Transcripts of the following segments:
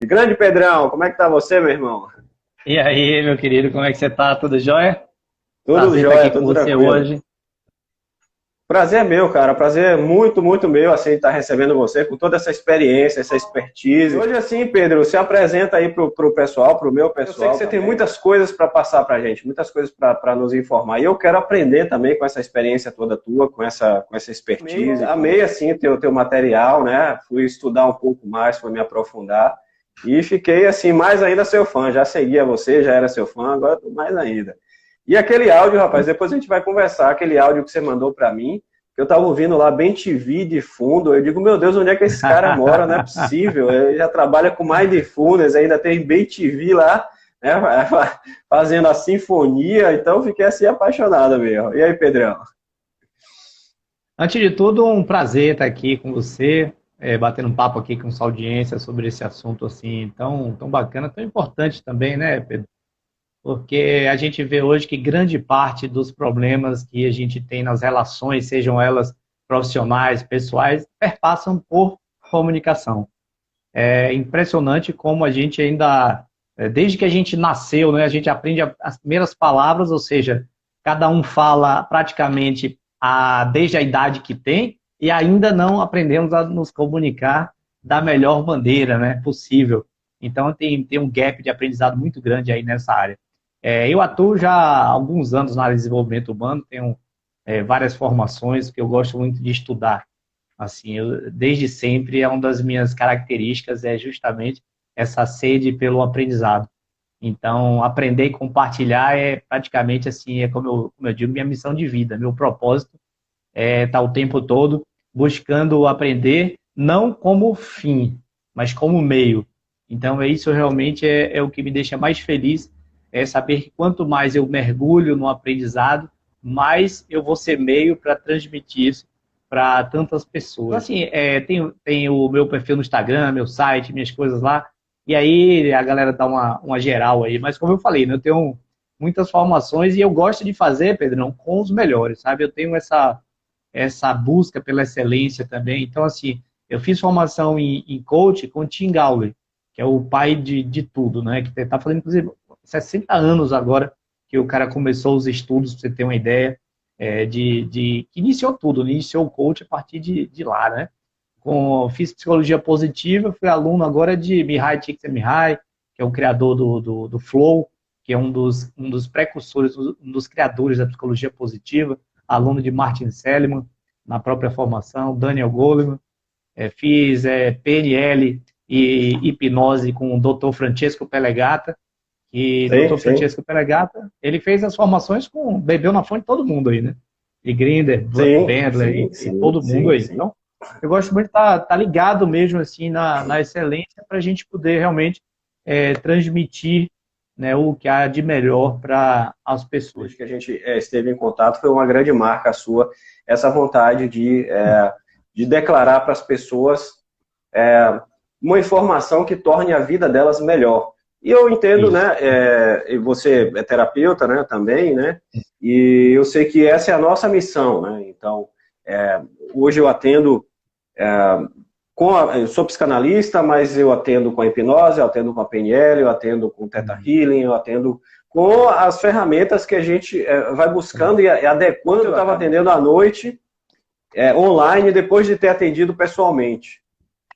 Grande Pedrão, como é que tá você, meu irmão? E aí, meu querido, como é que você tá? Tudo jóia? Tudo Prazer estar jóia, aqui com tudo você tranquilo. hoje. Prazer é meu, cara. Prazer muito, muito meu, assim, estar recebendo você com toda essa experiência, essa expertise. Hoje, assim, Pedro, se apresenta aí pro pessoal, pro meu pessoal. Eu sei que você tem muitas coisas para passar pra gente, muitas coisas para nos informar. E eu quero aprender também com essa experiência toda tua, com essa expertise. Amei, assim, teu material, né? Fui estudar um pouco mais, fui me aprofundar. E fiquei, assim, mais ainda seu fã. Já seguia você, já era seu fã, agora tô mais ainda. E aquele áudio, rapaz, depois a gente vai conversar, aquele áudio que você mandou para mim, que eu estava ouvindo lá, bem TV de fundo, eu digo, meu Deus, onde é que esse cara mora? Não é possível, ele já trabalha com Mindfulness, ainda tem bem TV lá, né, fazendo a sinfonia, então eu fiquei assim apaixonado mesmo. E aí, Pedrão? Antes de tudo, um prazer estar aqui com você, batendo um papo aqui com sua audiência sobre esse assunto assim tão bacana, tão importante também, né, Pedro? Porque a gente vê hoje que grande parte dos problemas que a gente tem nas relações, sejam elas profissionais, pessoais, perpassam por comunicação. É impressionante como a gente ainda, desde que a gente nasceu, né, a gente aprende as primeiras palavras, ou seja, cada um fala praticamente desde a idade que tem e ainda não aprendemos a nos comunicar da melhor maneira, né, possível. Então tem um gap de aprendizado muito grande aí nessa área. Eu atuo já há alguns anos na área de desenvolvimento humano, tenho várias formações que eu gosto muito de estudar. Assim, desde sempre é uma das minhas características é justamente essa sede pelo aprendizado. Então, aprender e compartilhar é praticamente assim, é como eu digo, minha missão de vida, meu propósito é estar o tempo todo buscando aprender, não como fim, mas como meio. Então, isso realmente é o que me deixa mais feliz, é saber que quanto mais eu mergulho no aprendizado, mais eu vou ser meio para transmitir isso para tantas pessoas. Então, assim, tem o meu perfil no Instagram, meu site, minhas coisas lá, e aí a galera dá uma geral aí. Mas como eu falei, né, eu tenho muitas formações e eu gosto de fazer, Pedrão, com os melhores, sabe? Eu tenho essa busca pela excelência também. Então, assim, eu fiz formação em coach com o Tim Gallwey, que é o pai de tudo, né? Que está fazendo, inclusive, 60 anos agora que o cara começou os estudos, para você ter uma ideia, que iniciou tudo, né? Iniciou o coach a partir de lá, né? Fiz psicologia positiva, fui aluno agora de Mihai Csikszentmihalyi, que é o criador do Flow, que é um dos precursores, um dos criadores da psicologia positiva, aluno de Martin Seligman, na própria formação, Daniel Goleman. Fiz PNL e hipnose com o Dr. Francesco Pelegata, que Sim, Dr. sim, Francesco Pelegata, ele fez as formações bebeu na fonte de todo mundo aí, né? De Grinder, sim, Bandler sim, e sim, todo mundo sim, aí. sim. Então, eu gosto muito de estar ligado mesmo assim na excelência para a gente poder realmente transmitir, né, o que há de melhor para as pessoas. Desde que a gente esteve em contato, foi uma grande marca sua, essa vontade de declarar para as pessoas uma informação que torne a vida delas melhor. E eu entendo, Isso. né, e você é terapeuta, né, também, né, e eu sei que essa é a nossa missão, né, então, é, hoje eu atendo, eu sou psicanalista, mas eu atendo com a hipnose, eu atendo com a PNL, eu atendo com o Theta Healing, eu atendo com as ferramentas que a gente vai buscando e adequando. Eu estava atendendo à noite, online, depois de ter atendido pessoalmente.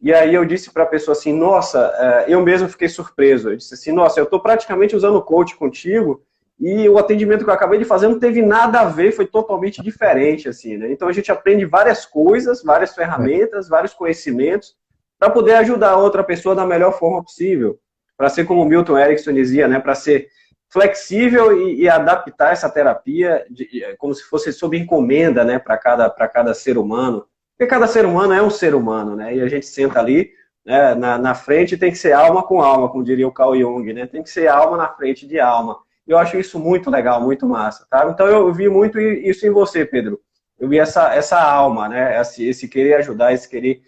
E aí eu disse para a pessoa assim, nossa, eu mesmo fiquei surpreso. Eu disse assim, nossa, eu estou praticamente usando o coach contigo e o atendimento que eu acabei de fazer não teve nada a ver, foi totalmente diferente, assim, né? Então a gente aprende várias coisas, várias ferramentas, vários conhecimentos para poder ajudar a outra pessoa da melhor forma possível. Para ser como o Milton Erickson dizia, né? Para ser flexível e adaptar essa terapia como se fosse sob encomenda, né? Para cada ser humano. Porque cada ser humano é um ser humano, né? E a gente senta ali, né, na frente, tem que ser alma com alma, como diria o Carl Jung, né? Tem que ser alma na frente de alma. Eu acho isso muito legal, muito massa, tá? Então eu vi muito isso em você, Pedro. Eu vi essa alma, né? Esse querer ajudar, esse querer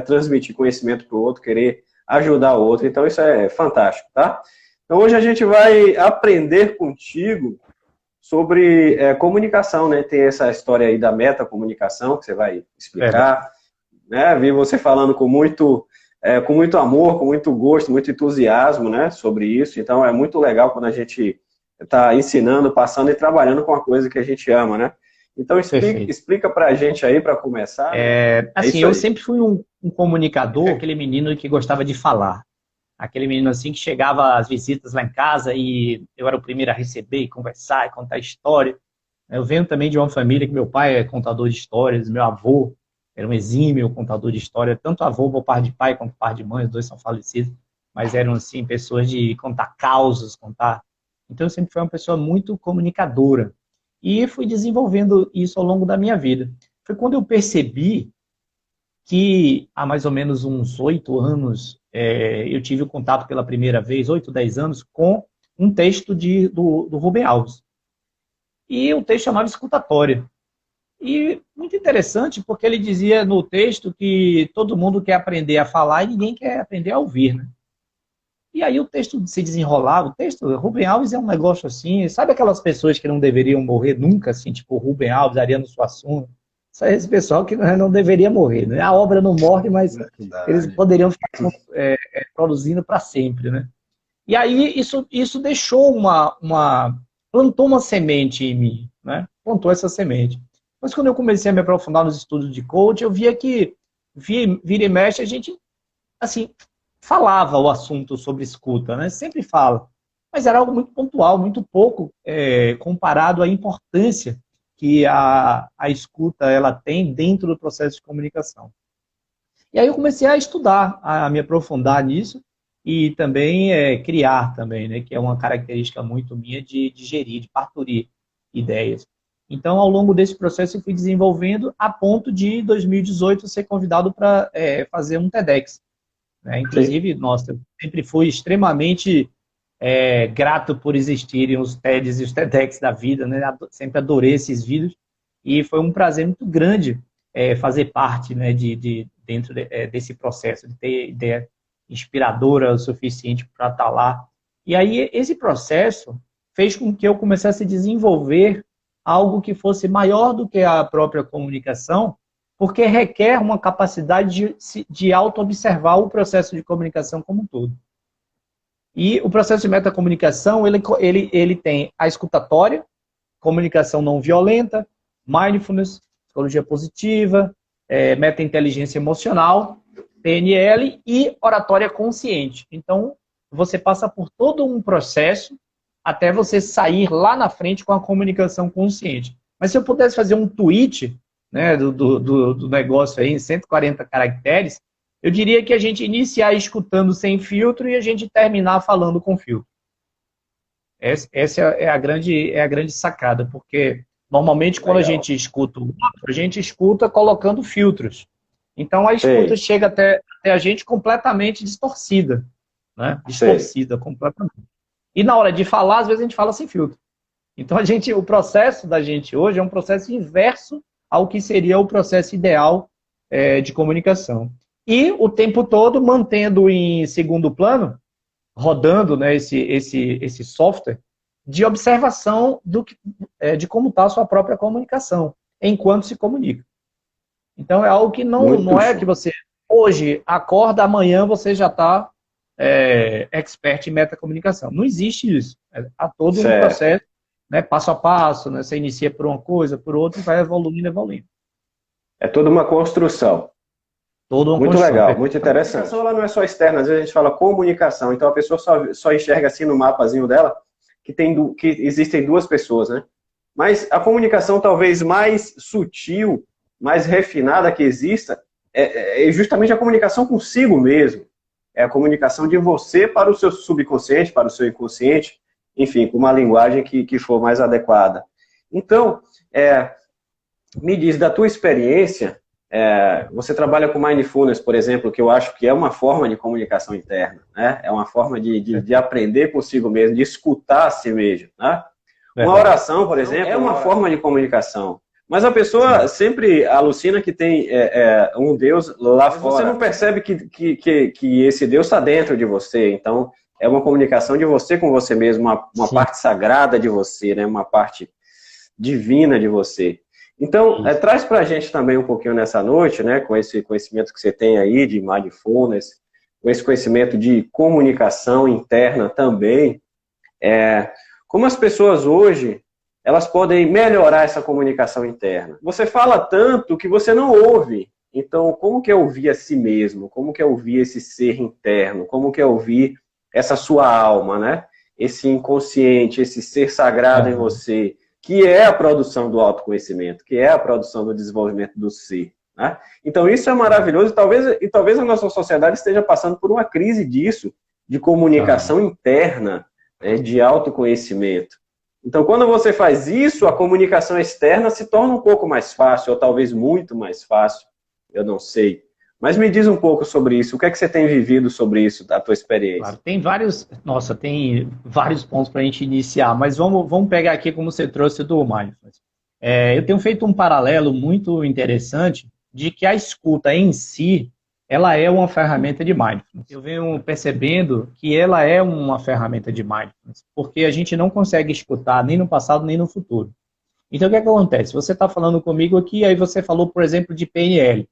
transmitir conhecimento para o outro, querer ajudar o outro. Então isso é fantástico, tá? Então hoje a gente vai aprender contigo sobre comunicação, né? Tem essa história aí da metacomunicação que você vai Verdade. explicar, né? Vi você falando com muito com muito amor, com muito gosto, muito entusiasmo, né, sobre isso. Então é muito legal quando a gente está ensinando, passando e trabalhando com a coisa que a gente ama, né? Então explica para a gente aí, para começar. Né? Assim, eu sempre fui um comunicador, aquele menino que gostava de falar. Aquele menino assim que chegava às visitas lá em casa e eu era o primeiro a receber e conversar e contar história. Eu venho também de uma família que meu pai é contador de histórias, meu avô era um exímio contador de história, tanto avô por parte de pai quanto por parte de mãe, os dois são falecidos, mas eram assim pessoas de contar causos, contar. Então eu sempre fui uma pessoa muito comunicadora e fui desenvolvendo isso ao longo da minha vida. Foi quando eu percebi que há mais ou menos uns 8 anos eu tive o contato pela primeira vez, 8, 10 anos, com um texto do Rubem Alves. E o texto chamava Escutatória. E muito interessante, porque ele dizia no texto que todo mundo quer aprender a falar e ninguém quer aprender a ouvir, né? E aí o texto se desenrolava, o texto, Rubem Alves é um negócio assim, sabe aquelas pessoas que não deveriam morrer nunca, assim, tipo Rubem Alves, Ariano Suassuna? Esse pessoal que não deveria morrer, né? A obra não morre, mas eles poderiam ficar produzindo para sempre, né? E aí isso deixou plantou uma semente em mim, né? Plantou essa semente. Mas quando eu comecei a me aprofundar nos estudos de coach, eu via que vira e mexe a gente, assim, falava o assunto sobre escuta, né? Sempre fala. Mas era algo muito pontual, muito pouco comparado à importância que a escuta ela tem dentro do processo de comunicação. E aí eu comecei a estudar, a me aprofundar nisso e também criar também, né? Que é uma característica muito minha de gerir, de parturir ideias. Então, ao longo desse processo, eu fui desenvolvendo a ponto de, em 2018, ser convidado para fazer um TEDx. Né? Inclusive, nossa, eu sempre fui extremamente grato por existirem os TEDs e os TEDx da vida, né? Sempre adorei esses vídeos e foi um prazer muito grande fazer parte, né, dentro desse processo, de ter ideia inspiradora o suficiente para estar lá. E aí esse processo fez com que eu começasse a desenvolver algo que fosse maior do que a própria comunicação, porque requer uma capacidade de auto-observar o processo de comunicação como um todo. E o processo de metacomunicação, ele tem a escutatória, comunicação não violenta, mindfulness, psicologia positiva, meta-inteligência emocional, PNL e oratória consciente. Então, você passa por todo um processo até você sair lá na frente com a comunicação consciente. Mas se eu pudesse fazer um tweet, né, do negócio aí em 140 caracteres, eu diria que a gente iniciar escutando sem filtro e a gente terminar falando com filtro. Essa é a grande sacada, porque normalmente quando a gente escuta o outro, a gente escuta colocando filtros. Então a escuta chega até a gente completamente distorcida, né? Distorcida completamente. E na hora de falar, às vezes a gente fala sem filtro. Então o processo da gente hoje é um processo inverso ao que seria o processo ideal de comunicação. E o tempo todo mantendo em segundo plano, rodando, né, esse software de observação de como está a sua própria comunicação, enquanto se comunica. Então é algo que não é que você hoje acorda, amanhã você já está expert em metacomunicação. Não existe isso. Há todo um processo, né, passo a passo, né, você inicia por uma coisa, por outra, e vai evoluindo. É toda uma construção. Muito legal, muito interessante. A comunicação ela não é só externa, às vezes a gente fala comunicação, então a pessoa só enxerga assim no mapazinho dela que existem duas pessoas, né? Mas a comunicação talvez mais sutil, mais refinada que exista, é justamente a comunicação consigo mesmo. É a comunicação de você para o seu subconsciente, para o seu inconsciente, enfim, com uma linguagem que for mais adequada. Então, me diz da tua experiência. Você trabalha com mindfulness, por exemplo, que eu acho que é uma forma de comunicação interna, né? É uma forma de aprender consigo mesmo, de escutar a si mesmo, né? Uma oração, por exemplo, é uma forma de comunicação. Mas a pessoa sempre alucina que tem um Deus lá fora. Você não percebe que esse Deus está dentro de você. Então, é uma comunicação de você com você mesmo, uma parte sagrada de você, né? Uma parte divina de você. Então, traz para a gente também um pouquinho nessa noite, né, com esse conhecimento que você tem aí de mindfulness, com esse conhecimento de comunicação interna também, como as pessoas hoje, elas podem melhorar essa comunicação interna. Você fala tanto que você não ouve. Então, como que é ouvir a si mesmo? Como que é ouvir esse ser interno? Como que é ouvir essa sua alma, né? Esse inconsciente, esse ser sagrado em você, que é a produção do autoconhecimento, que é a produção do desenvolvimento do ser. Né? Então, isso é maravilhoso e talvez a nossa sociedade esteja passando por uma crise disso, de comunicação interna, né, de autoconhecimento. Então, quando você faz isso, a comunicação externa se torna um pouco mais fácil, ou talvez muito mais fácil, eu não sei. Mas me diz um pouco sobre isso, o que é que você tem vivido sobre isso, da tua experiência? Claro, tem vários pontos para a gente iniciar, mas vamos pegar aqui como você trouxe do Mindfulness. Eu tenho feito um paralelo muito interessante de que a escuta em si, ela é uma ferramenta de Mindfulness. Eu venho percebendo que ela é uma ferramenta de Mindfulness, porque a gente não consegue escutar nem no passado nem no futuro. Então, o que acontece? Você está falando comigo aqui, aí você falou, por exemplo, de PNL.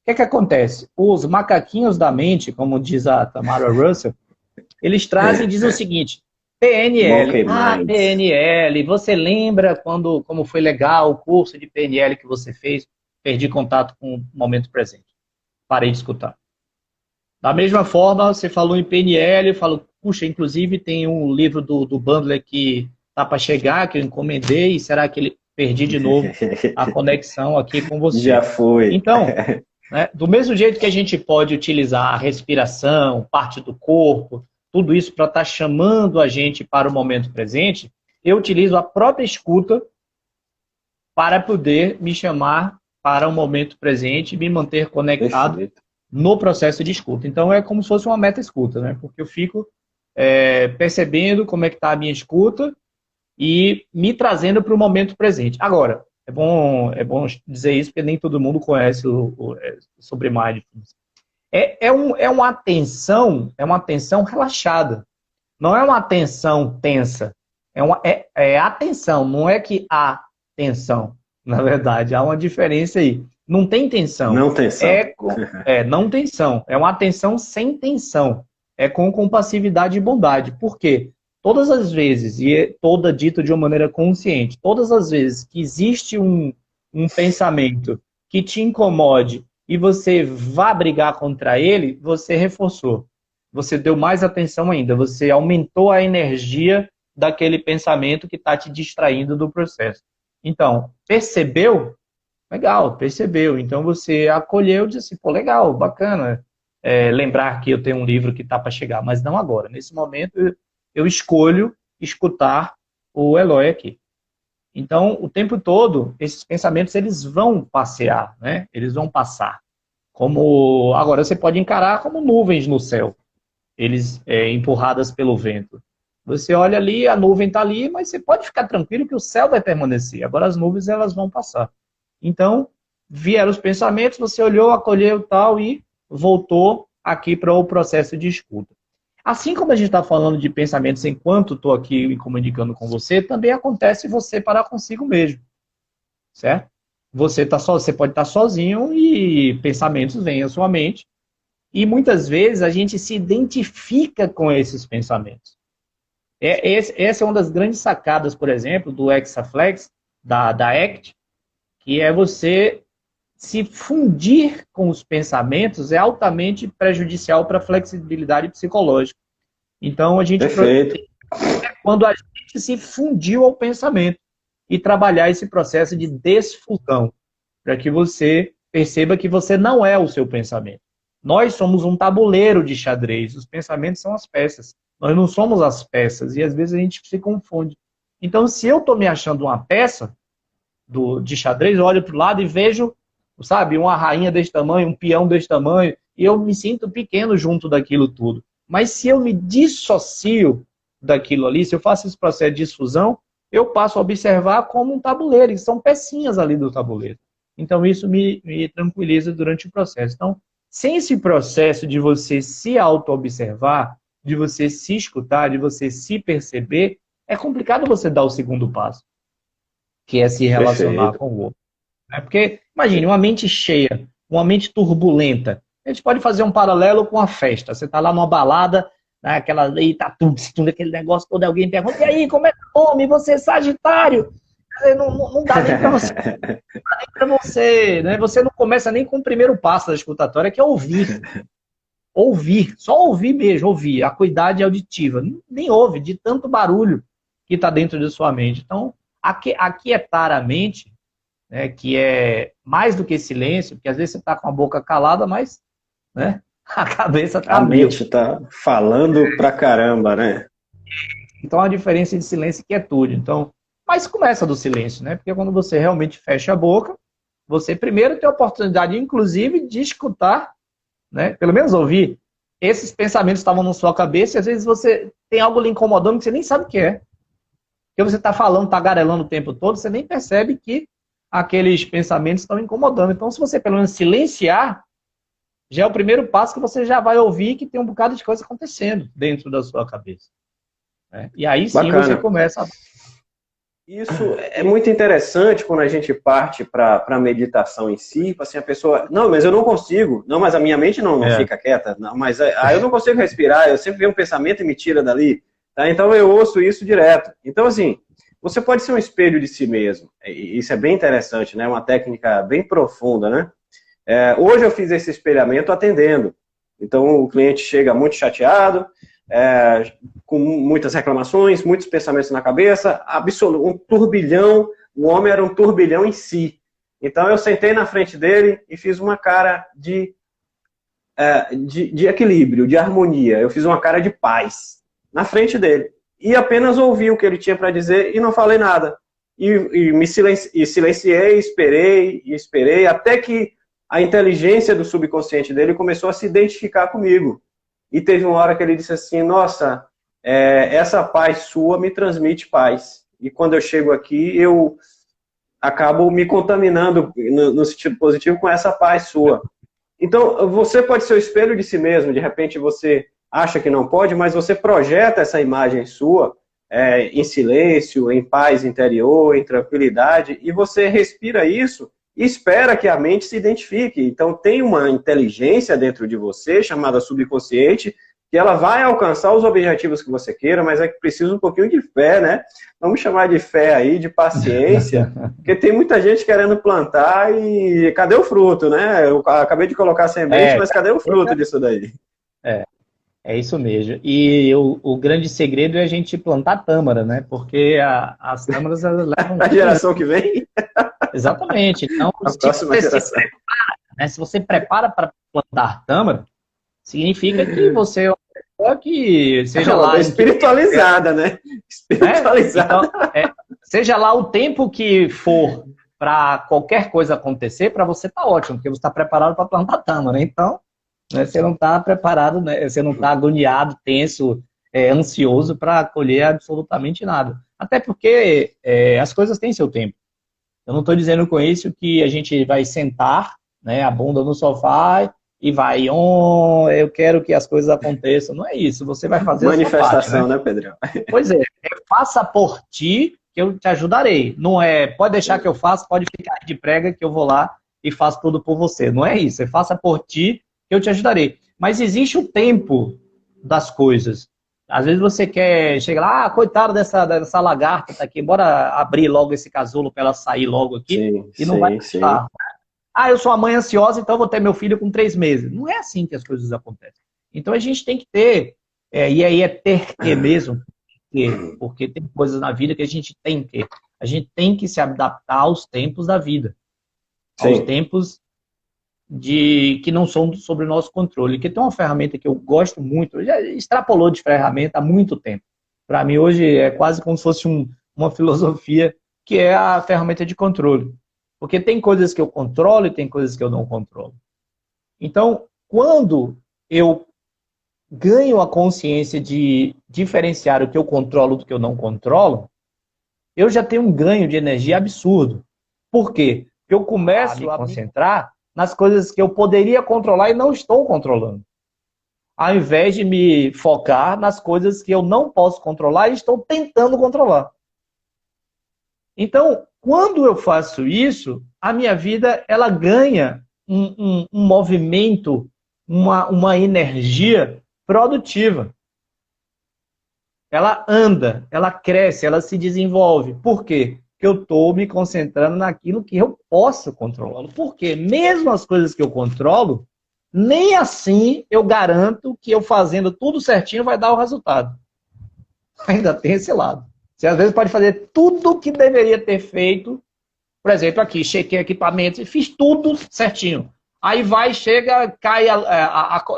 O que acontece? Os macaquinhos da mente, como diz a Tamara Russell, eles trazem e dizem o seguinte, PNL, PNL, você lembra como foi legal o curso de PNL que você fez? Perdi contato com o momento presente. Parei de escutar. Da mesma forma, você falou em PNL, eu falo, puxa, inclusive tem um livro do Bandler que tá para chegar, que eu encomendei, será que ele perdi de novo a conexão aqui com você? Já foi. Então, né, do mesmo jeito que a gente pode utilizar a respiração, parte do corpo, tudo isso para estar chamando a gente para o momento presente, eu utilizo a própria escuta para poder me chamar para o momento presente e me manter conectado no processo de escuta. Então, é como se fosse uma meta-escuta, né? Porque eu fico percebendo como é que está a minha escuta e me trazendo para o momento presente. Agora, é bom dizer isso, porque nem todo mundo conhece sobre Mindfulness. É uma atenção relaxada. Não é uma atenção tensa. É atenção, não é que há tensão. Na verdade, há uma diferença aí. Não tem tensão. Não tensão. Não tensão. É uma atenção sem tensão. É com compassividade e bondade. Por quê? Todas as vezes, e toda dito de uma maneira consciente, todas as vezes que existe um pensamento que te incomode e você vá brigar contra ele, você reforçou. Você deu mais atenção ainda. Você aumentou a energia daquele pensamento que está te distraindo do processo. Então, percebeu? Legal, percebeu. Então você acolheu e disse assim, pô, legal, bacana. Lembrar que eu tenho um livro que está para chegar, mas não agora. Nesse momento, eu escolho escutar o Eloy aqui. Então, o tempo todo, esses pensamentos, eles vão passear, né? Eles vão passar. Agora, você pode encarar como nuvens no céu, eles empurradas pelo vento. Você olha ali, a nuvem está ali, mas você pode ficar tranquilo que o céu vai permanecer. Agora, as nuvens, elas vão passar. Então, vieram os pensamentos, você olhou, acolheu tal e voltou aqui para o processo de escuta. Assim como a gente está falando de pensamentos enquanto estou aqui comunicando com você, também acontece você parar consigo mesmo, certo? Você pode estar sozinho e pensamentos vêm à sua mente e muitas vezes a gente se identifica com esses pensamentos. Essa é uma das grandes sacadas, por exemplo, do Hexaflex, da ACT, que é você se fundir com os pensamentos é altamente prejudicial para a flexibilidade psicológica. Então, a gente quando a gente se fundiu ao pensamento e trabalhar esse processo de desfusão, para que você perceba que você não é o seu pensamento. Nós somos um tabuleiro de xadrez, os pensamentos são as peças. Nós não somos as peças, e às vezes a gente se confunde. Então, se eu estou me achando uma peça de xadrez, eu olho para o lado e vejo, sabe, uma rainha desse tamanho, um peão desse tamanho, e eu me sinto pequeno junto daquilo tudo. Mas se eu me dissocio daquilo ali, se eu faço esse processo de difusão, eu passo a observar como um tabuleiro, e são pecinhas ali do tabuleiro. Então isso me tranquiliza durante o processo. Então, sem esse processo de você se auto-observar, de você se escutar, de você se perceber, é complicado você dar o segundo passo, que é se relacionar com o outro. Porque, imagine, uma mente cheia, uma mente turbulenta, A gente pode fazer um paralelo com a festa. Você está lá numa balada, né, aquela aí, tá tudo, aquele negócio todo, alguém pergunta, e aí, como é que é o nome? Você é Sagitário? Não dá nem para você, não dá nem para você, né? Você não começa nem com o primeiro passo da escutatória, que é ouvir. Ouvir, só ouvir mesmo, ouvir. A acuidade auditiva. Nem ouve, de tanto barulho que está dentro de sua mente. Então, aquietar a mente, né, que é mais do que silêncio, porque às vezes você está com a boca calada, mas, né, a cabeça está A mente está falando pra caramba, né? Então, a diferença de silêncio e quietude. Então, mas começa do silêncio, né? Porque quando você realmente fecha a boca, você primeiro tem a oportunidade, inclusive, de escutar, né? Pelo menos ouvir. Esses pensamentos estavam na sua cabeça e às vezes você tem algo lhe incomodando que você nem sabe o que é. Porque você está falando, tagarelando o tempo todo, você nem percebe que aqueles pensamentos estão incomodando. Então, se você pelo menos silenciar, já é o primeiro passo que você já vai ouvir que tem um bocado de coisa acontecendo dentro da sua cabeça. Né? E aí sim Bacana. você começa a... Isso é muito interessante quando a gente parte para a meditação em si, assim, a pessoa, não, mas eu não consigo, não, mas a minha mente não fica quieta, não, mas eu não consigo respirar, eu sempre venho um pensamento e me tira dali, tá? Então eu ouço isso direto. Então, assim, você pode ser um espelho de si mesmo, isso é bem interessante, né? Uma técnica bem profunda, né? Hoje eu fiz esse espelhamento atendendo, então o cliente chega muito chateado, com muitas reclamações, muitos pensamentos na cabeça, um turbilhão, o homem era um turbilhão em si. Então eu sentei na frente dele e fiz uma cara de equilíbrio, de harmonia, eu fiz uma cara de paz na frente dele. E apenas ouvi o que ele tinha para dizer e não falei nada. E silenciei, esperei, até que a inteligência do subconsciente dele começou a se identificar comigo. E teve uma hora que ele disse assim, nossa, essa paz sua me transmite paz. E quando eu chego aqui, eu acabo me contaminando no sentido positivo com essa paz sua. Então, você pode ser o espelho de si mesmo. De repente você acha que não pode, mas você projeta essa imagem sua em silêncio, em paz interior, em tranquilidade, e você respira isso e espera que a mente se identifique. Então, tem uma inteligência dentro de você, chamada subconsciente, que ela vai alcançar os objetivos que você queira, mas é que precisa um pouquinho de fé, né? Vamos chamar de fé aí, de paciência, porque tem muita gente querendo plantar e cadê o fruto, né? Eu acabei de colocar a semente, mas cadê o fruto disso daí? É isso mesmo. E o grande segredo é a gente plantar tâmara, né? Porque as tâmaras elas levam... A geração que vem? Exatamente. Então, a próxima geração. Se você prepara para plantar tâmara, significa que você é uma pessoa que seja lá... Espiritualizada, né? Espiritualizada. Então, seja lá o tempo que for para qualquer coisa acontecer, para você tá ótimo, porque você está preparado para plantar tâmara. Então, né, você não está preparado, né, você não está agoniado, tenso, ansioso para colher absolutamente nada. Até porque as coisas têm seu tempo. Eu não estou dizendo com isso que a gente vai sentar, né, a bunda no sofá e vai, eu quero que as coisas aconteçam. Não é isso, você vai fazer manifestação, a sua parte, né, Pedrão? Pois é, faça por ti que eu te ajudarei. Não pode deixar que eu faça, pode ficar de prega que eu vou lá e faço tudo por você. Não é isso, faça por ti que eu te ajudarei. Mas existe o tempo das coisas. Às vezes você quer chegar lá, coitado dessa lagarta tá aqui, bora abrir logo esse casulo para ela sair logo aqui, e não vai estar. Eu sou uma mãe ansiosa, então vou ter meu filho com 3 meses. Não é assim que as coisas acontecem. Então a gente tem que ter, e aí é ter que mesmo, porque tem coisas na vida que a gente tem que. A gente tem que se adaptar aos tempos da vida. Aos tempos que não são sobre o nosso controle. Que tem uma ferramenta que eu gosto muito, já extrapolou de ferramenta há muito tempo. Para mim hoje é quase como se fosse uma filosofia, que é a ferramenta de controle. Porque tem coisas que eu controlo e tem coisas que eu não controlo. Então, quando eu ganho a consciência de diferenciar o que eu controlo do que eu não controlo, eu já tenho um ganho de energia absurdo. Por quê? Porque eu começo a me concentrar nas coisas que eu poderia controlar e não estou controlando. Ao invés de me focar nas coisas que eu não posso controlar e estou tentando controlar. Então, quando eu faço isso, a minha vida ela ganha um movimento uma energia produtiva. Ela anda, ela cresce, ela se desenvolve. Por quê? Porque eu estou me concentrando naquilo que eu posso controlar. Porque mesmo as coisas que eu controlo, nem assim eu garanto que eu fazendo tudo certinho vai dar o resultado. Ainda tem esse lado. Você às vezes pode fazer tudo o que deveria ter feito. Por exemplo, aqui, chequei equipamentos e fiz tudo certinho. Aí vai, chega, cai,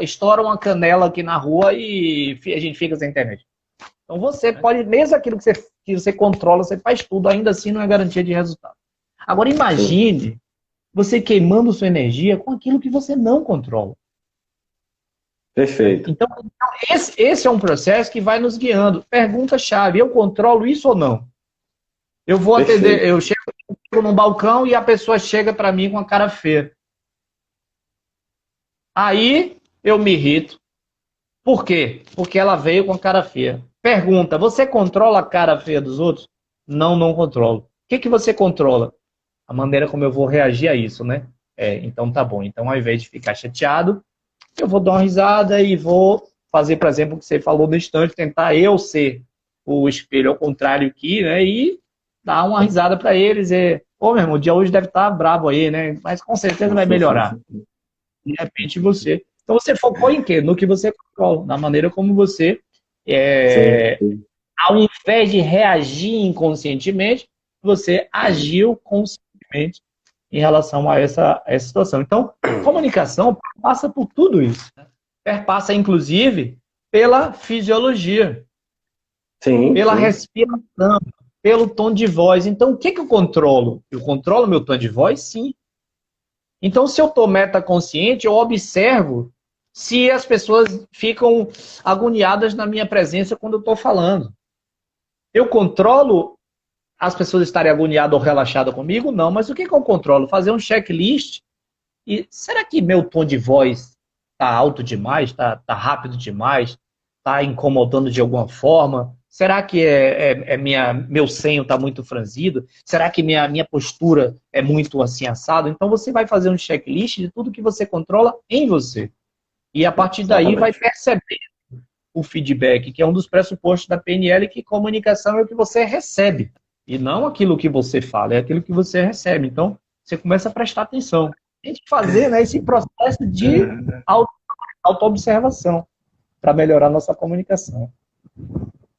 estoura uma canela aqui na rua e a gente fica sem internet. Então você pode, mesmo aquilo que você controla, você faz tudo, ainda assim não é garantia de resultado. Agora imagine você queimando sua energia com aquilo que você não controla. Perfeito. Então esse é um processo que vai nos guiando. Pergunta-chave, eu controlo isso ou não? Eu vou atender, eu chego num balcão e a pessoa chega para mim com a cara feia. Aí eu me irrito. Por quê? Porque ela veio com a cara feia. Pergunta, você controla a cara feia dos outros? Não, não controlo. O que você controla? A maneira como eu vou reagir a isso, né? Então tá bom. Então ao invés de ficar chateado, eu vou dar uma risada e vou fazer, por exemplo, o que você falou no instante, tentar eu ser o espelho ao contrário aqui, né? E dar uma risada para eles e, meu irmão, o dia hoje deve estar brabo aí, né? Mas com certeza vai melhorar. De repente você... Então você focou em quê? No que você controla, na maneira como você, ao invés de reagir inconscientemente, você agiu conscientemente em relação a essa situação. Então, comunicação passa por tudo isso. Perpassa, inclusive, pela fisiologia, pela respiração, pelo tom de voz. Então, o que eu controlo? Eu controlo meu tom de voz? Sim. Então, se eu estou metaconsciente, eu observo se as pessoas ficam agoniadas na minha presença quando eu estou falando. Eu controlo as pessoas estarem agoniadas ou relaxadas comigo? Não, mas o que eu controlo? Fazer um checklist e será que meu tom de voz está alto demais? Está rápido demais? Está incomodando de alguma forma? Será que meu senho está muito franzido? Será que minha postura é muito assim assado? Então você vai fazer um checklist de tudo que você controla em você. E a partir daí vai perceber o feedback, que é um dos pressupostos da PNL, que comunicação é o que você recebe. E não aquilo que você fala, é aquilo que você recebe. Então, você começa a prestar atenção. Tem que fazer, né, esse processo de auto-observação para melhorar a nossa comunicação.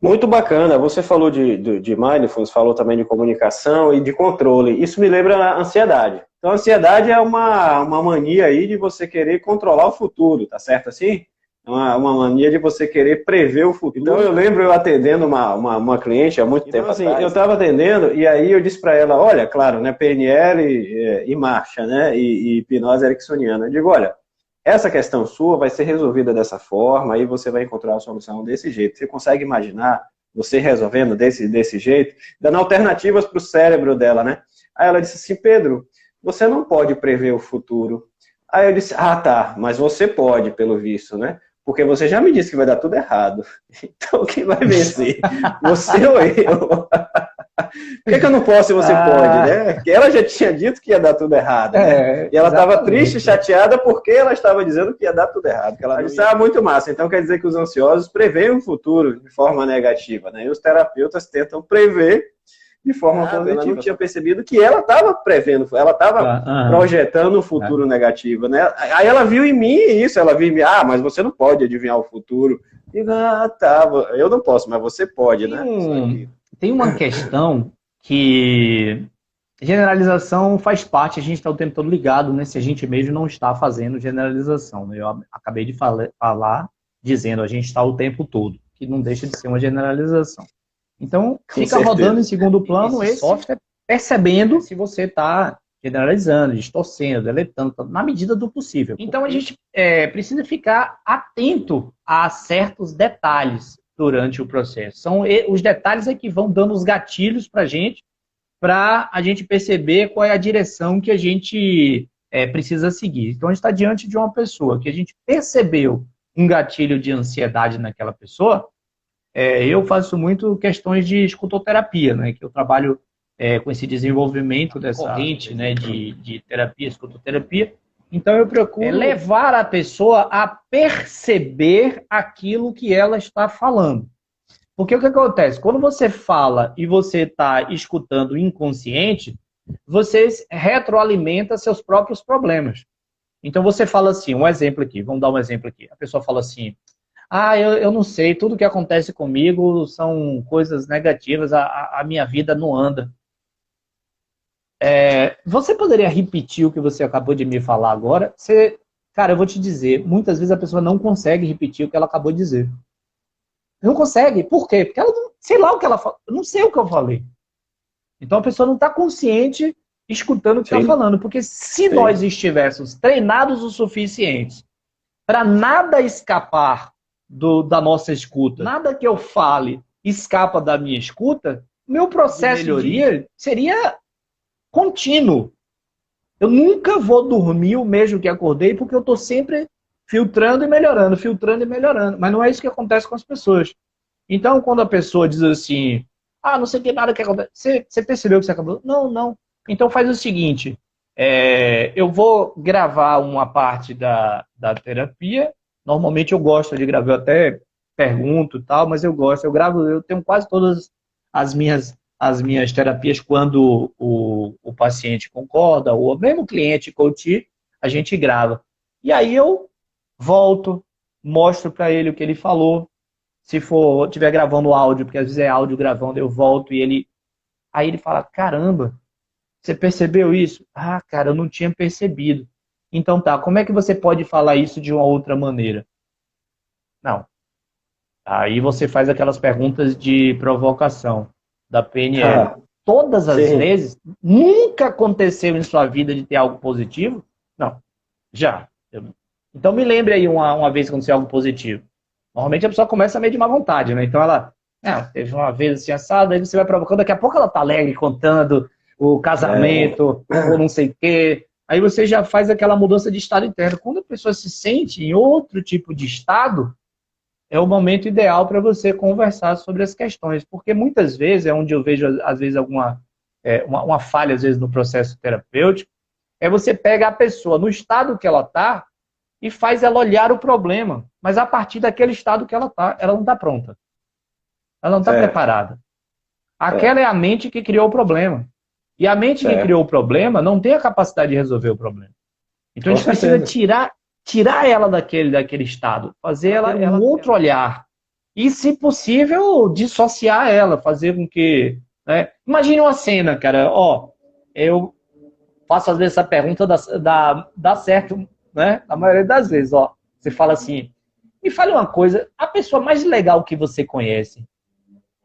Muito bacana. Você falou de mindfulness, falou também de comunicação e de controle. Isso me lembra a ansiedade. Então, a ansiedade é uma mania aí de você querer controlar o futuro, tá certo assim? É uma mania de você querer prever o futuro. Então, eu lembro eu atendendo uma cliente há muito tempo assim, atrás. Eu estava atendendo e aí eu disse para ela, olha, claro, né, PNL e marcha, né, e hipnose ericksoniana. Eu digo, olha, essa questão sua vai ser resolvida dessa forma, aí você vai encontrar a solução desse jeito. Você consegue imaginar você resolvendo desse jeito? Dando alternativas para o cérebro dela, né? Aí ela disse assim, Pedro, você não pode prever o futuro. Aí eu disse, tá, mas você pode, pelo visto, né? Porque você já me disse que vai dar tudo errado. Então quem vai vencer? Você ou eu? Por que eu não posso e você pode, né? Porque ela já tinha dito que ia dar tudo errado, né? E ela estava triste, chateada, porque ela estava dizendo que ia dar tudo errado. Que ela disse, muito massa. Então quer dizer que os ansiosos preveem o futuro de forma negativa, né? E os terapeutas tentam prever de forma positiva. Ela não tinha percebido que ela estava prevendo, ela estava projetando um futuro negativo, né? Aí ela viu em mim isso, ela viu em mim, mas você não pode adivinhar o futuro. E tá, eu não posso, mas você pode, né? Tem uma questão que generalização faz parte, a gente está o tempo todo ligado, né? Se a gente mesmo não está fazendo generalização, né? Eu acabei de falar dizendo, a gente está o tempo todo, que não deixa de ser uma generalização. Então, fica rodando em segundo plano esse software, percebendo se você está generalizando, distorcendo, deletando, na medida do possível. Então, a gente precisa ficar atento a certos detalhes durante o processo. São os detalhes que vão dando os gatilhos para a gente perceber qual é a direção que a gente precisa seguir. Então, a gente está diante de uma pessoa que a gente percebeu um gatilho de ansiedade naquela pessoa. Eu faço muito questões de escutoterapia, né? Que eu trabalho com esse desenvolvimento dessa corrente, né, de terapia, escutoterapia, Então eu procuro levar a pessoa a perceber aquilo que ela está falando. Porque o que acontece? Quando você fala e você está escutando o inconsciente, você retroalimenta seus próprios problemas. Então você fala assim, um exemplo aqui, vamos dar um exemplo aqui. A pessoa fala assim, eu não sei, tudo que acontece comigo são coisas negativas, a minha vida não anda. Você poderia repetir o que você acabou de me falar agora? Cara, eu vou te dizer, muitas vezes a pessoa não consegue repetir o que ela acabou de dizer. Não consegue. Por quê? Porque ela não sei lá o que ela falou. Eu não sei o que eu falei. Então a pessoa não está consciente escutando o que está falando. Porque se nós estivéssemos treinados o suficiente para nada escapar da nossa escuta, nada que eu fale escapa da minha escuta, meu processo de melhoria seria contínuo. Eu nunca vou dormir o mesmo que acordei, porque eu estou sempre filtrando e melhorando, filtrando e melhorando. Mas não é isso que acontece com as pessoas. Então, quando a pessoa diz assim, não sei o que nada que acontece, você percebeu que você acabou? Não. Então faz o seguinte, eu vou gravar uma parte da terapia. Normalmente eu gosto de gravar, eu até pergunto e tal, mas eu gosto. Eu tenho quase todas as minhas terapias quando o paciente concorda, ou mesmo o cliente coach, a gente grava. E aí eu volto, mostro para ele o que ele falou. Se for, estiver gravando áudio, porque às vezes é áudio gravando, eu volto e aí ele fala, caramba, você percebeu isso? Cara, eu não tinha percebido. Então tá, como é que você pode falar isso de uma outra maneira? Não. Aí você faz aquelas perguntas de provocação da PNL. Todas as vezes, nunca aconteceu em sua vida de ter algo positivo? Não. Já. Então me lembre aí uma vez que aconteceu algo positivo. Normalmente a pessoa começa meio de má vontade, né? Então ela, teve uma vez assim assado, aí você vai provocando, daqui a pouco ela tá alegre contando o casamento, ou não sei o quê. Aí você já faz aquela mudança de estado interno. Quando a pessoa se sente em outro tipo de estado, é o momento ideal para você conversar sobre as questões. Porque muitas vezes, é onde eu vejo, às vezes, uma falha, às vezes, no processo terapêutico, você pega a pessoa no estado que ela está e faz ela olhar o problema. Mas a partir daquele estado que ela está, ela não está pronta. Ela não está preparada. Aquela é a mente que criou o problema. E a mente que criou o problema não tem a capacidade de resolver o problema. Então a gente precisa tirar ela daquele estado, fazer ela um outro olhar. E, se possível, dissociar ela, fazer com que... Né? Imagine uma cena, cara. Eu faço às vezes essa pergunta, dá certo, né? A maioria das vezes, você fala assim, me fale uma coisa, a pessoa mais legal que você conhece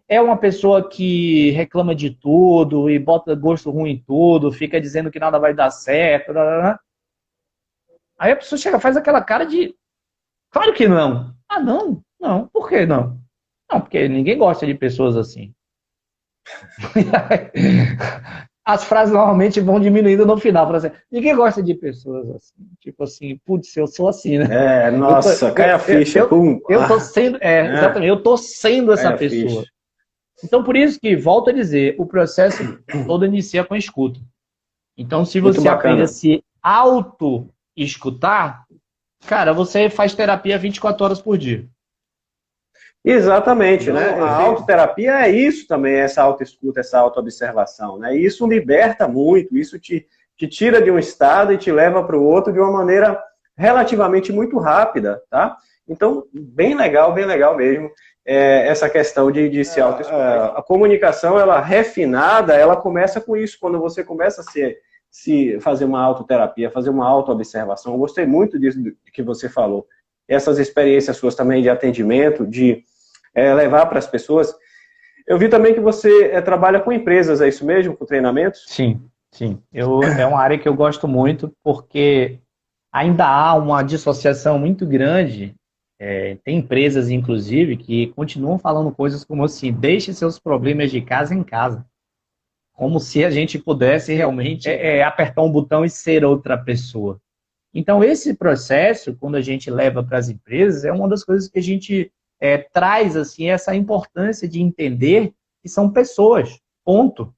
é uma pessoa que reclama de tudo e bota gosto ruim em tudo, fica dizendo que nada vai dar certo, Aí a pessoa chega, faz aquela cara de... Claro que não. Não? Não. Por que não? Não, porque ninguém gosta de pessoas assim. As frases normalmente vão diminuindo no final. Assim, ninguém gosta de pessoas assim. Tipo assim, putz, eu sou assim, né? Nossa, cai a ficha. Eu tô sendo... exatamente, eu tô sendo essa pessoa. Então, por isso que, volto a dizer, o processo todo inicia com a escuta. Então, se você aprende a se auto-escutar, cara, você faz terapia 24 horas por dia. Exatamente, né? A autoterapia é isso também, essa autoescuta, essa autoobservação, né? E isso liberta muito, isso te tira de um estado e te leva para o outro de uma maneira relativamente muito rápida, tá? Então, bem legal mesmo, essa questão de se autoescutar. A comunicação, ela refinada, ela começa com isso, quando você começa a se fazer uma autoterapia, fazer uma autoobservação. Eu gostei muito disso que você falou. Essas experiências suas também de atendimento, de levar para as pessoas. Eu vi também que você trabalha com empresas, é isso mesmo? Com treinamentos? Sim. É uma área que eu gosto muito, porque ainda há uma dissociação muito grande. Tem empresas, inclusive, que continuam falando coisas como assim, deixe seus problemas de casa em casa. Como se a gente pudesse realmente apertar um botão e ser outra pessoa. Então, esse processo, quando a gente leva para as empresas, é uma das coisas que a gente traz assim, essa importância de entender que são pessoas, ponto.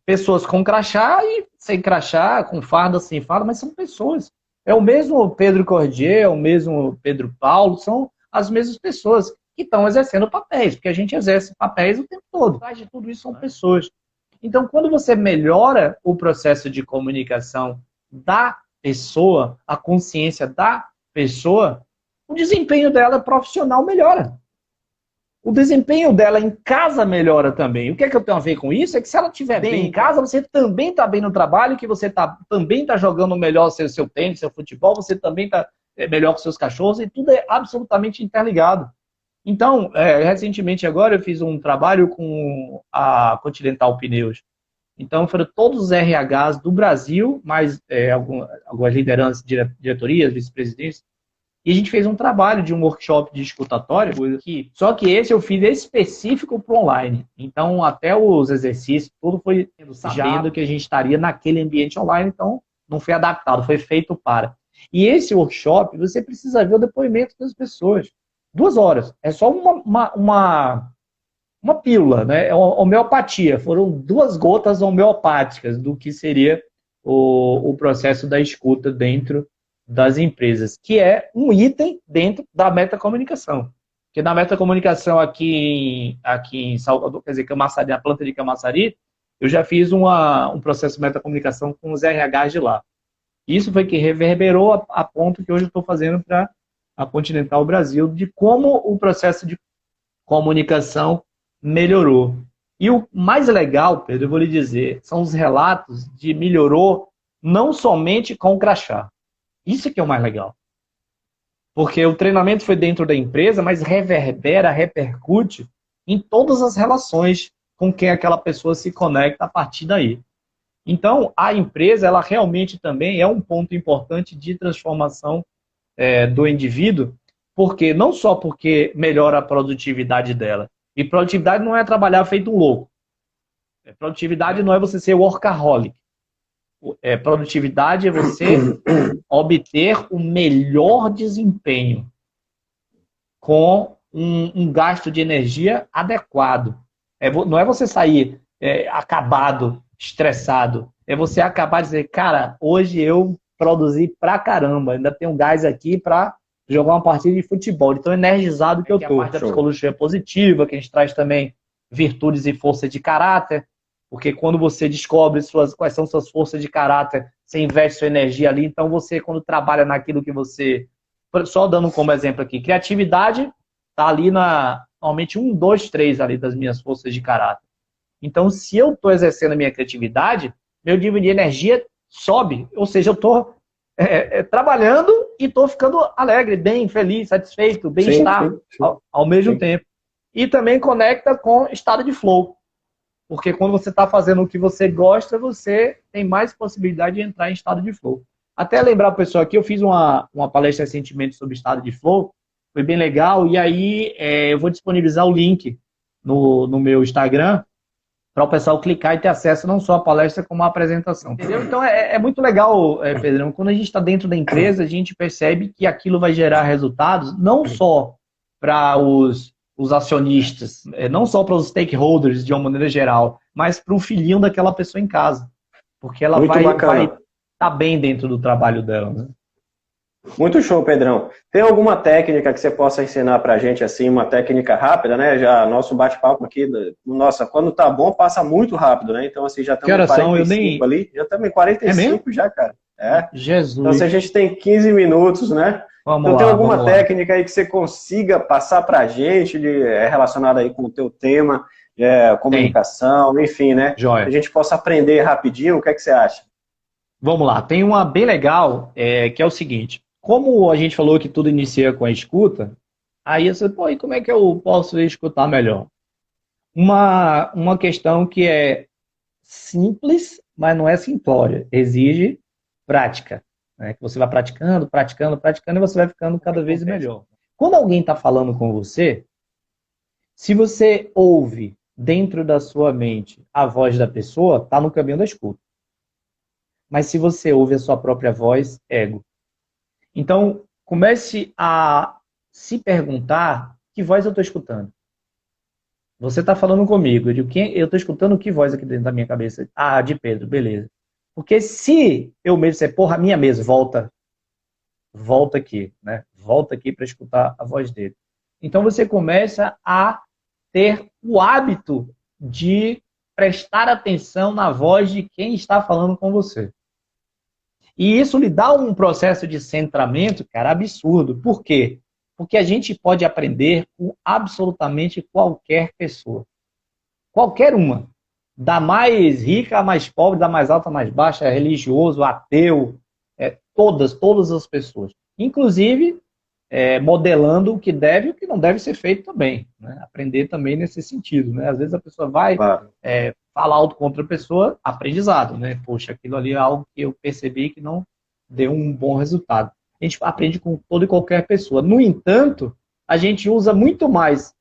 pessoas com crachá e sem crachá, com farda, sem farda, mas são pessoas. É o mesmo Pedro Cordier, é o mesmo Pedro Paulo, são as mesmas pessoas que estão exercendo papéis, porque a gente exerce papéis o tempo todo. Atrás de tudo isso são pessoas. Então, quando você melhora o processo de comunicação da pessoa, a consciência da pessoa, o desempenho dela profissional melhora. O desempenho dela em casa melhora também. O que é que eu tenho a ver com isso? É que se ela estiver bem em casa, você também está bem no trabalho, que você também está jogando melhor seu tênis, seu futebol, você também está melhor com seus cachorros, e tudo é absolutamente interligado. Então, recentemente agora eu fiz um trabalho com a Continental Pneus. Então, foram todos os RHs do Brasil, mais algumas lideranças, diretorias, vice-presidentes, e a gente fez um trabalho de um workshop de escutatório, só que esse eu fiz específico para online. Então, até os exercícios, tudo foi sabendo que a gente estaria naquele ambiente online, então não foi adaptado, foi feito para. E esse workshop, você precisa ver o depoimento das pessoas. 2 horas. É só uma pílula, né? É uma homeopatia. Foram 2 gotas homeopáticas do que seria o processo da escuta dentro das empresas, que é um item dentro da metacomunicação. Porque na metacomunicação aqui em Salvador, quer dizer, Camaçari, na planta de Camaçari, eu já fiz um processo de metacomunicação com os RHs de lá. Isso foi que reverberou a ponto que hoje eu estou fazendo para a Continental Brasil, de como o processo de comunicação melhorou. E o mais legal, Pedro, eu vou lhe dizer, são os relatos de melhorou não somente com o crachá. Isso que é o mais legal. Porque o treinamento foi dentro da empresa, mas repercute em todas as relações com quem aquela pessoa se conecta a partir daí. Então, a empresa, ela realmente também é um ponto importante de transformação do indivíduo, porque não só porque melhora a produtividade dela. E produtividade não é trabalhar feito um louco. Produtividade não é você ser workaholic. Produtividade é você obter o melhor desempenho com um gasto de energia adequado. Não é você sair acabado, estressado. É você acabar de dizer, cara, hoje eu produzi pra caramba, ainda tenho gás aqui para jogar uma partida de futebol, de tão energizado que eu tô. A parte da psicologia positiva, que a gente traz também virtudes e forças de caráter, porque quando você descobre quais são suas forças de caráter, você investe sua energia ali, então você, quando trabalha naquilo que você... Só dando como exemplo aqui, criatividade está ali normalmente 1, 2, 3 ali das minhas forças de caráter. Então, se eu estou exercendo a minha criatividade, meu nível de energia sobe, ou seja, eu estou trabalhando e estou ficando alegre, bem, feliz, satisfeito, bem-estar ao mesmo tempo. E também conecta com estado de flow. Porque quando você está fazendo o que você gosta, você tem mais possibilidade de entrar em estado de flow. Até lembrar o pessoal aqui, eu fiz uma palestra recentemente sobre estado de flow, foi bem legal, e aí eu vou disponibilizar o link no meu Instagram para o pessoal clicar e ter acesso não só à palestra, como à apresentação. Entendeu? Então é muito legal, Pedrão, quando a gente está dentro da empresa, a gente percebe que aquilo vai gerar resultados não só para os acionistas, não só para os stakeholders de uma maneira geral, mas para o filhinho daquela pessoa em casa. Porque ela vai estar bem dentro do trabalho dela. Né? Muito show, Pedrão. Tem alguma técnica que você possa ensinar para a gente, assim, uma técnica rápida, né? Já nosso bate-papo aqui, nossa, quando tá bom, passa muito rápido, né? Então, assim, já estamos em 45 ali. Já estamos em 45 já, cara. Jesus. Então, se a gente tem 15 minutos, né? Então, tem alguma técnica aí que você consiga passar para a gente relacionada aí com o teu tema, comunicação, enfim, né? Joia. Que a gente possa aprender rapidinho, o que é que você acha? Vamos lá, tem uma bem legal, que é o seguinte, como a gente falou que tudo inicia com a escuta, aí você, e como é que eu posso escutar melhor? Uma questão que é simples, mas não é simplória, exige prática. Que você vai praticando, e você vai ficando cada vez melhor. Quando alguém está falando com você, se você ouve dentro da sua mente a voz da pessoa, está no caminho da escuta. Mas se você ouve a sua própria voz, ego. Então, comece a se perguntar que voz eu estou escutando. Você está falando comigo. Eu digo, eu estou escutando que voz aqui dentro da minha cabeça? Ah, de Pedro, beleza. Porque se eu mesmo disser, porra, minha mesa, volta aqui, né? Volta aqui para escutar a voz dele. Então você começa a ter o hábito de prestar atenção na voz de quem está falando com você. E isso lhe dá um processo de centramento, cara, absurdo. Por quê? Porque a gente pode aprender com absolutamente qualquer pessoa. Qualquer uma. Da mais rica à mais pobre, da mais alta à mais baixa, religioso, ateu, todas as pessoas. Inclusive, modelando o que deve e o que não deve ser feito também. Né? Aprender também nesse sentido. Né? Às vezes a pessoa vai falar algo contra a pessoa, aprendizado. Né? Poxa, aquilo ali é algo que eu percebi que não deu um bom resultado. A gente aprende com toda e qualquer pessoa. No entanto, a gente usa muito mais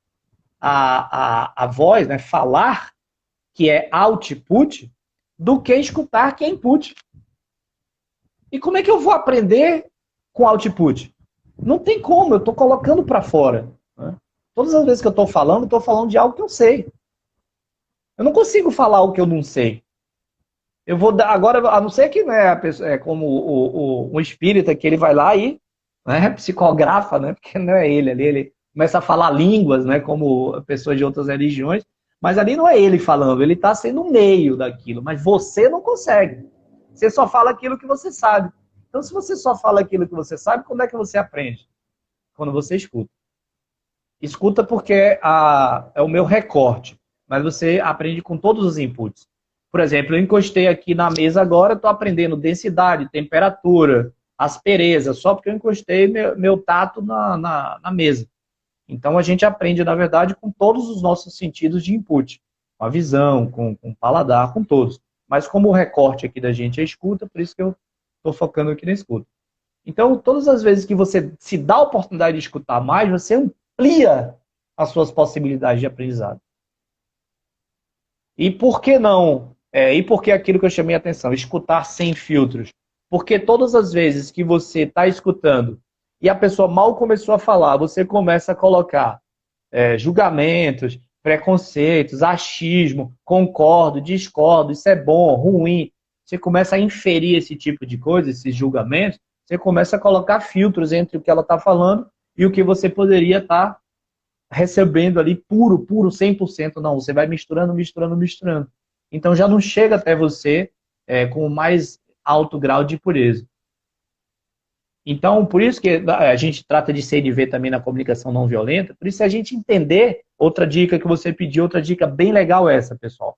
a voz, né? Falar, que é output, do que escutar, que é input. E como é que eu vou aprender com output? Não tem como, eu estou colocando para fora. Né? Todas as vezes que eu estou falando de algo que eu sei. Eu não consigo falar o que eu não sei. Eu vou dar, agora, a não ser que né, a pessoa, como o espírita, que ele vai lá e psicografa, né, porque não é ele ali, ele começa a falar línguas, né, como pessoas de outras religiões, mas ali não é ele falando, ele está sendo o meio daquilo, mas você não consegue. Você só fala aquilo que você sabe. Então, se você só fala aquilo que você sabe, quando é que você aprende? Quando você escuta. Escuta porque é o meu recorte, mas você aprende com todos os inputs. Por exemplo, eu encostei aqui na mesa agora, estou aprendendo densidade, temperatura, aspereza, só porque eu encostei meu tato na mesa. Então, a gente aprende, na verdade, com todos os nossos sentidos de input. Com a visão, com o paladar, com todos. Mas como o recorte aqui da gente é escuta, por isso que eu estou focando aqui na escuta. Então, todas as vezes que você se dá a oportunidade de escutar mais, você amplia as suas possibilidades de aprendizado. E por que não? E por que aquilo que eu chamei a atenção? Escutar sem filtros. Porque todas as vezes que você está escutando e a pessoa mal começou a falar, você começa a colocar julgamentos, preconceitos, achismo, concordo, discordo, isso é bom, ruim. Você começa a inferir esse tipo de coisa, esses julgamentos, você começa a colocar filtros entre o que ela está falando e o que você poderia estar recebendo ali puro, 100%. Não, você vai misturando. Então já não chega até você com o mais alto grau de pureza. Então, por isso que a gente trata de CNV também na comunicação não violenta, por isso a gente entender, outra dica que você pediu, outra dica bem legal essa, pessoal,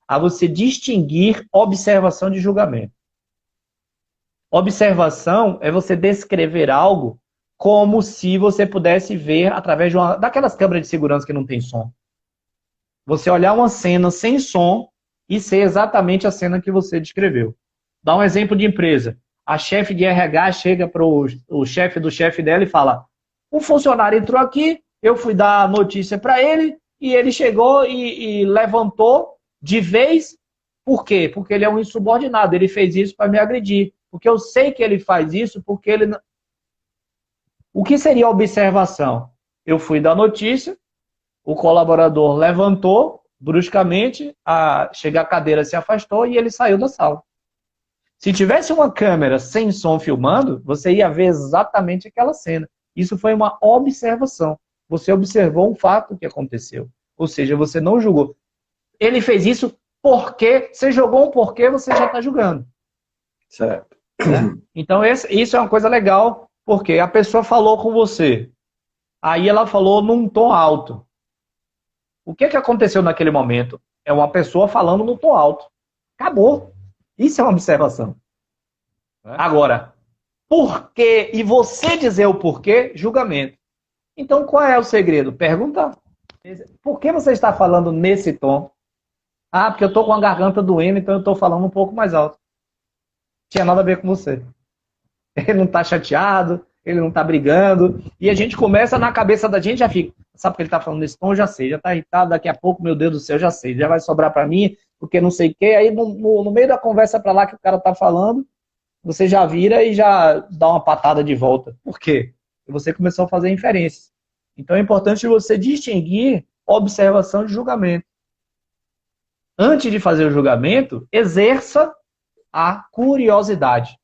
a você distinguir observação de julgamento. Observação é você descrever algo como se você pudesse ver através de daquelas câmeras de segurança que não tem som. Você olhar uma cena sem som e ser exatamente a cena que você descreveu. Dá um exemplo de empresa. A chefe de RH chega para o chefe do chefe dela e fala: o funcionário entrou aqui, eu fui dar a notícia para ele, e ele chegou e levantou de vez. Por quê? Porque ele é um insubordinado, ele fez isso para me agredir. Porque eu sei que ele faz isso, porque ele... O que seria observação? Eu fui dar notícia, o colaborador levantou bruscamente, a cadeira se afastou e ele saiu da sala. Se tivesse uma câmera sem som filmando, você ia ver exatamente aquela cena. Isso foi uma observação. Você observou um fato que aconteceu. Ou seja, você não julgou. Ele fez isso porque... Você jogou um porquê, você já está julgando. Certo. Né? Então, isso é uma coisa legal, porque a pessoa falou com você. Aí ela falou num tom alto. O que aconteceu naquele momento? É uma pessoa falando no tom alto. Acabou. Isso é uma observação. Agora, por quê? E você dizer o porquê, julgamento. Então, qual é o segredo? Perguntar. Por que você está falando nesse tom? Ah, porque eu estou com a garganta doendo, então eu estou falando um pouco mais alto. Não tinha nada a ver com você. Ele não está chateado, ele não está brigando. E a gente começa na cabeça da gente, já fica. Sabe porque ele está falando nesse tom? Eu já sei. Já está irritado, daqui a pouco, meu Deus do céu, já sei. Já vai sobrar para mim, porque não sei o quê. Aí no meio da conversa para lá que o cara está falando, você já vira e já dá uma patada de volta. Por quê? Porque você começou a fazer inferências. Então é importante você distinguir observação de julgamento. Antes de fazer o julgamento, exerça a curiosidade.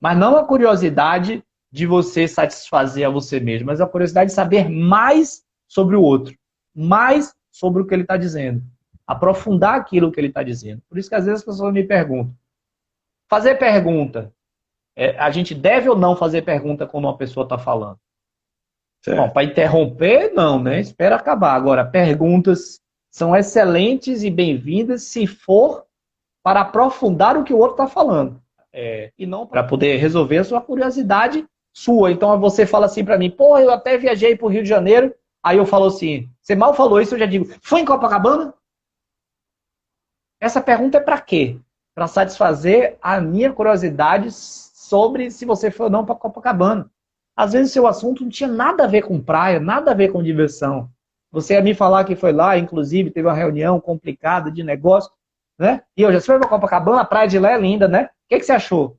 Mas não a curiosidade de você satisfazer a você mesmo, mas a curiosidade de saber mais sobre o outro, mais sobre o que ele está dizendo. Aprofundar aquilo que ele está dizendo. Por isso que às vezes as pessoas me perguntam. Fazer pergunta. A gente deve ou não fazer pergunta quando uma pessoa está falando? Bom, para interromper, não, né? Espera acabar. Agora, perguntas são excelentes e bem-vindas se for para aprofundar o que o outro está falando. E não para poder resolver a sua curiosidade sua. Então você fala assim para mim, pô, eu até viajei para o Rio de Janeiro, aí eu falo assim, você mal falou isso, eu já digo, foi em Copacabana? Essa pergunta é para quê? Para satisfazer a minha curiosidade sobre se você foi ou não para Copacabana. Às vezes o seu assunto não tinha nada a ver com praia, nada a ver com diversão. Você ia me falar que foi lá, inclusive teve uma reunião complicada de negócio, né? E eu já fui para Copacabana, a praia de lá é linda, né? O que você achou?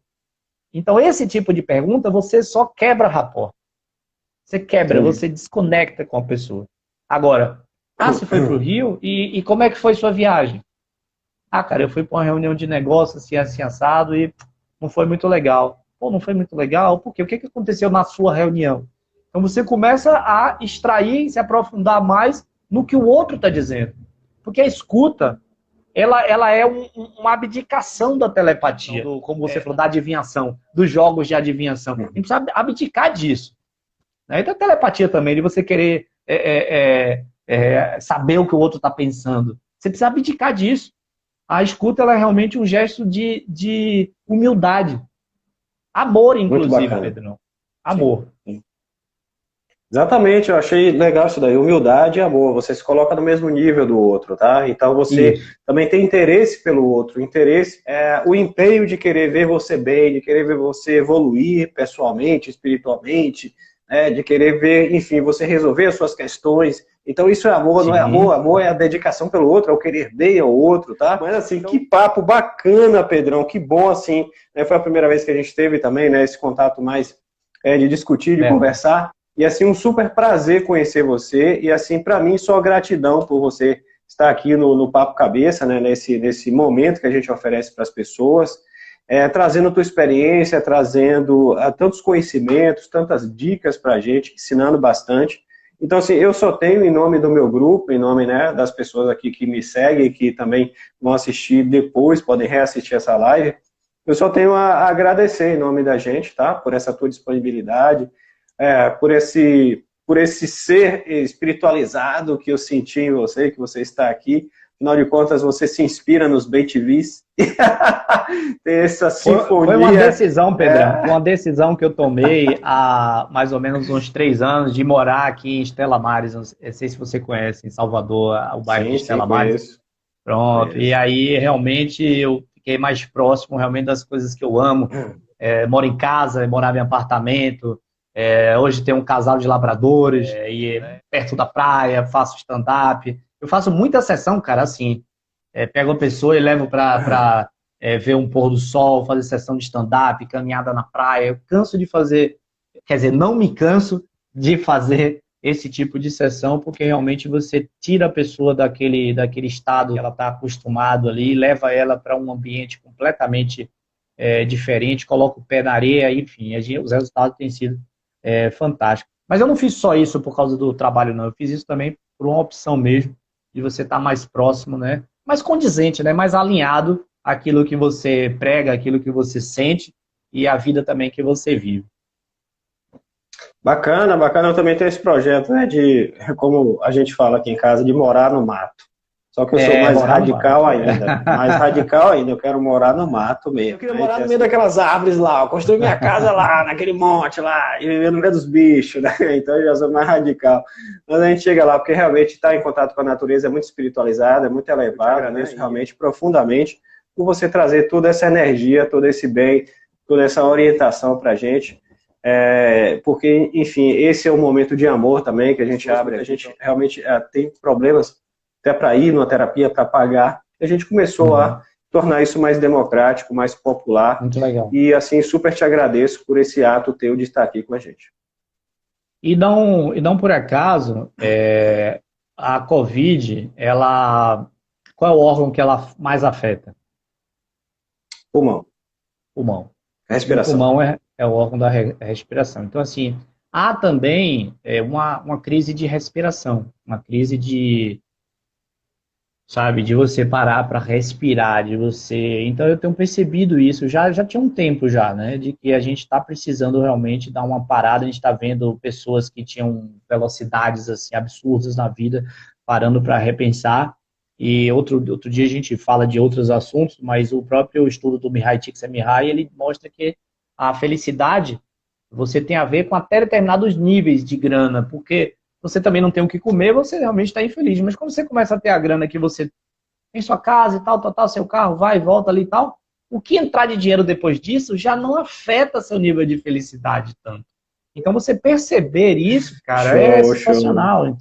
Então esse tipo de pergunta você só quebra rapport. Você quebra, Sim. Você desconecta com a pessoa. Agora, você foi para o Rio e como é que foi sua viagem? Cara, eu fui para uma reunião de negócio, assim, assado, e não foi muito legal. Pô, não foi muito legal? Por quê? O que aconteceu na sua reunião? Então você começa a extrair e se aprofundar mais no que o outro está dizendo. Porque a escuta, ela é uma abdicação da telepatia, como você falou, da adivinhação, dos jogos de adivinhação. A gente precisa abdicar disso. E da telepatia também, de você querer saber o que o outro está pensando. Você precisa abdicar disso. A escuta ela é realmente um gesto de humildade. Amor, inclusive, Pedrão. Amor. Sim. Exatamente, eu achei legal isso daí. Humildade e amor. Você se coloca no mesmo nível do outro, tá? Então você também tem interesse pelo outro. Interesse é o empenho de querer ver você bem, de querer ver você evoluir pessoalmente, espiritualmente, de querer ver, enfim, você resolver as suas questões. Então isso é amor, não é amor? Amor é a dedicação pelo outro, é o querer bem ao outro, tá? Mas assim, então, que papo bacana, Pedrão, que bom assim, né? Foi a primeira vez que a gente teve também, né, esse contato mais de discutir, de conversar, e assim, um super prazer conhecer você, e assim, para mim, só gratidão por você estar aqui no Papo Cabeça, né, nesse momento que a gente oferece para as pessoas, trazendo tua experiência, trazendo tantos conhecimentos, tantas dicas para a gente, ensinando bastante. Então, assim, eu só tenho, em nome do meu grupo, em nome, né, das pessoas aqui que me seguem, que também vão assistir depois, podem reassistir essa live, eu só tenho a agradecer em nome da gente, tá? Por essa tua disponibilidade, por esse ser espiritualizado que eu senti em você, que você está aqui. Afinal de contas, você se inspira nos BTVs. Tem essa sinfonia. Foi uma decisão, Pedrão. Uma decisão que eu tomei há mais ou menos uns 3 anos de morar aqui em Estela Maris. Não sei se você conhece, em Salvador, o bairro de Estela Maris. Pronto. E aí, realmente, eu fiquei mais próximo realmente das coisas que eu amo. Moro em casa, morava em apartamento. Hoje tem um casal de labradores, perto da praia, faço stand-up. Eu faço muita sessão, cara, assim, pego uma pessoa e levo para ver um pôr do sol, fazer sessão de stand-up, caminhada na praia. Eu canso de fazer, quer dizer, não me canso de fazer esse tipo de sessão, porque realmente você tira a pessoa daquele estado que ela está acostumado ali, leva ela para um ambiente completamente diferente, coloca o pé na areia, enfim, os resultados têm sido fantásticos. Mas eu não fiz só isso por causa do trabalho, não. Eu fiz isso também por uma opção mesmo, de você estar mais próximo, né? Mais condizente, né? Mais alinhado àquilo que você prega, àquilo que você sente e a vida também que você vive. Bacana, bacana. Eu também tenho esse projeto, né, de, como a gente fala aqui em casa, de morar no mato. Só que eu sou mais radical ainda. Mais radical ainda. Eu quero morar no mato mesmo. Eu queria morar no meio daquelas árvores lá, construir minha casa lá, naquele monte lá, e viver no meio dos bichos, né? Então eu já sou mais radical. Mas a gente chega lá, porque realmente estar em contato com a natureza é muito espiritualizada, é muito elevada, né? Realmente, profundamente, por você trazer toda essa energia, todo esse bem, toda essa orientação pra gente. Porque, enfim, esse é um momento de amor também, que a gente abre, a gente realmente tem problemas até para ir numa terapia, para pagar. A gente começou a tornar isso mais democrático, mais popular. Muito legal. E, assim, super te agradeço por esse ato teu de estar aqui com a gente. E não por acaso, a COVID, qual é o órgão que ela mais afeta? Pulmão. Pulmão. O Respiração. pulmão é o órgão da respiração. Então, assim, há também uma crise de respiração, uma crise de, sabe, de você parar para respirar, de você. Então, eu tenho percebido isso já tinha um tempo já, né, de que a gente está precisando realmente dar uma parada. A gente está vendo pessoas que tinham velocidades assim absurdas na vida parando para repensar. E outro dia a gente fala de outros assuntos, mas o próprio estudo do Mihaly Csikszentmihalyi, ele mostra que a felicidade você tem a ver com até determinados níveis de grana, porque você também não tem o que comer, você realmente está infeliz. Mas quando você começa a ter a grana que você tem sua casa e tal, seu carro vai e volta ali e tal, o que entrar de dinheiro depois disso já não afeta seu nível de felicidade tanto. Então você perceber isso, cara, é Show, show, sensacional.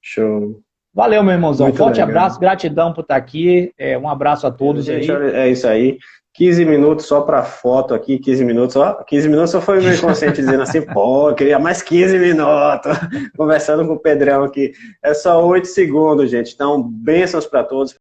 show. Valeu, meu irmãozão. Muito Forte legal. abraço, gratidão por estar aqui. Um abraço a todos Gente, aí. olha, é isso aí. 15 minutos só para foto aqui, 15 minutos só. 15 minutos só foi o meu inconsciente dizendo assim, pô, eu queria mais 15 minutos. Conversando com o Pedrão aqui. É só 8 segundos, gente. Então, bênçãos para todos.